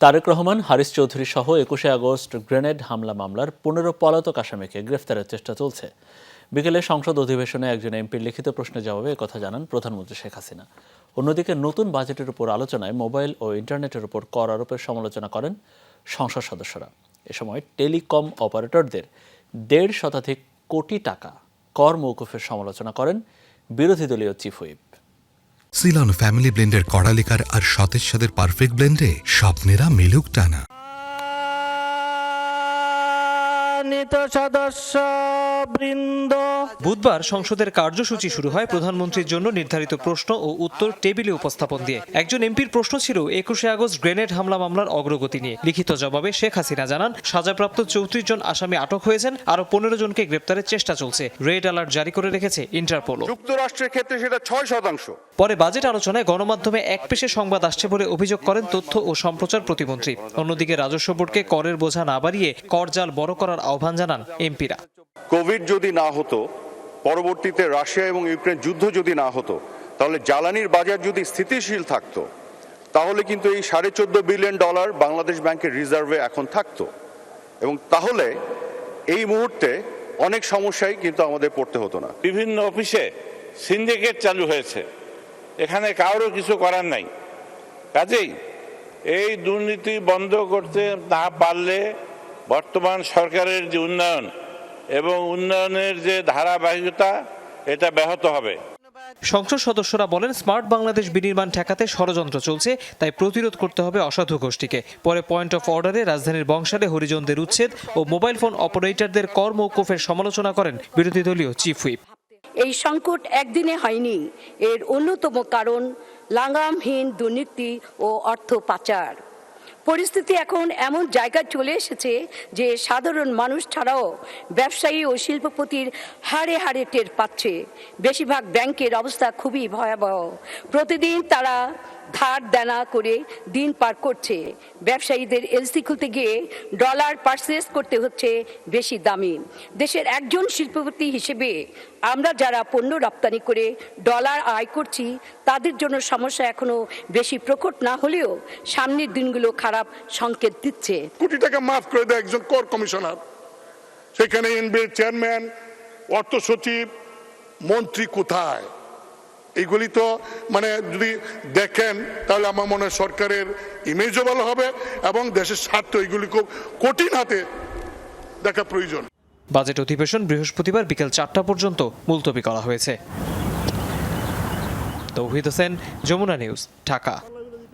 তারেক রহমান, হারিস চৌধুরী সহ ২১শে August grenade হামলা মামলার ১৫ পলাতক আসামিকে গ্রেফতারের চেষ্টা চলছে। বিকেলে সংসদ অধিবেশনে একজন এমপির লিখিত প্রশ্নের জবাবে একথা জানান প্রধানমন্ত্রী শেখ হাসিনা। অন্যদিকে নতুন বাজেটের উপর আলোচনায় মোবাইল ও ইন্টারনেটের উপর কর আরোপের সমালোচনা করেন সংসদ সদস্যরা। এ সময় টেলিকম অপারেটরদের ১.৫ শতাধিক কোটি টাকা কর মওকুফের সমালোচনা করেন বিরোধী দলীয় চিফ হুইপ। সিলন ফ্যামিলি ব্লেন্ডের কড়ালিকার আর সতেজ স্বাদের পারফেক্ট ব্লেন্ডে স্বপ্নেরা মিলুক টানা। বুধবার সংসদের কার্যসূচি শুরু হয় প্রধানমন্ত্রীর জন্য নির্ধারিত প্রশ্ন ও উত্তর টেবিলে উপস্থাপন দিয়ে। একজন এমপির প্রশ্ন ছিল ২১শে আগস্ট গ্রেনেড হামলা মামলার অগ্রগতি নিয়ে। লিখিত জবাবে শেখ হাসিনা জানান, সাজাপ্রাপ্ত ৩৪ জন আসামি আটক হয়েছেন, আরো ১৫ জনকে গ্রেপ্তারের চেষ্টা চলছে। রেড অ্যালার্ট জারি করে রেখেছে ইন্টারপোল। যুক্তরাষ্ট্রের ক্ষেত্রে সেটা ৬%। পরে বাজেট আলোচনায় গণমাধ্যমে একপেশে সংবাদ আসছে বলে অভিযোগ করেন তথ্য ও সম্প্রচার প্রতিমন্ত্রী। অন্যদিকে রাজস্ব বোর্ডকে করের বোঝা না বাড়িয়ে কর জাল বড় করার আহ্বান জানান এমপিরা। কোভিড যদি না হতো, পরবর্তীতে রাশিয়া এবং ইউক্রেন যুদ্ধ যদি না হতো, তাহলে জ্বালানির বাজার যদি স্থিতিশীল থাকতো, তাহলে কিন্তু এই $14.৫ বিলিয়ন বাংলাদেশ ব্যাংকের রিজার্ভে এখন থাকতো, এবং তাহলে এই মুহূর্তে অনেক সমস্যায় কিন্তু আমাদের পড়তে হতো না। বিভিন্ন অফিসে সিন্ডিকেট চালু হয়েছে, এখানে কারোর কিছু করার নাই। কাজেই এই দুর্নীতি বন্ধ করতে না পারলে বর্তমান সরকারের যে উন্নয়ন এবং উন্নয়নের যে ধারাবাহিকতা, এটা ব্যাহত হবে। সংসদ সদস্যরা বলেন, স্মার্ট বাংলাদেশ বিনির্মাণ ঠেকাতে ষড়যন্ত্র চলছে, তাই প্রতিরোধ করতে হবে অসাধু গোষ্ঠীকে। পরে পয়েন্ট অফ অর্ডারে রাজধানীর বংশালে হরিজনদের উচ্ছেদ ও মোবাইল ফোন অপারেটরদের কর মওকুফের সমালোচনা করেন বিরোধী দলীয় চিফ হুইপ। এই সংকট একদিনে হয়নি, এর অন্যতম কারণ লাগামহীন দুর্নীতি ও অর্থ পাচার। পরিস্থিতি এখন এমন জায়গায় চলে এসেছে যে সাধারণ মানুষ ছাড়াও ব্যবসায়ী ও শিল্পপতির হাড়ে হাড়ে টের পাচ্ছে। বেশিরভাগ ব্যাংকের অবস্থা খুবই ভয়াবহ। প্রতিদিন তারা ধার দেনা করে দিন পার করছে। ব্যবসায়ীদের এলসি খুলতে গিয়ে ডলার পারচেজ করতে হচ্ছে বেশি দামি। দেশের একজন শিল্পপতি হিসেবে আমরা যারা পণ্য রপ্তানি করে ডলার আয় করছি, তাদের জন্য সমস্যা এখনো বেশি প্রকট না হলেও সামনের দিনগুলো খারাপ সংকেত দিচ্ছে। কোটি টাকা মাফ করে দেয় একজন কর কমিশনার, সেখানে এনবিআর চেয়ারম্যান, অর্থ সচিব, মন্ত্রী কোথায়? এইগুলি তো যদি দেখেন তাহলে আমার মনে হয় সরকারের ইমেজও ভালো হবে এবং দেশের স্বার্থ এগুলি খুব কঠিন হাতে দেখা প্রয়োজন। বাজেট অধিবেশন বৃহস্পতিবার বিকেল ৪টা পর্যন্ত মুলতবি করা হয়েছে। তৌহিদ হোসেন, যমুনা নিউজ, ঢাকা।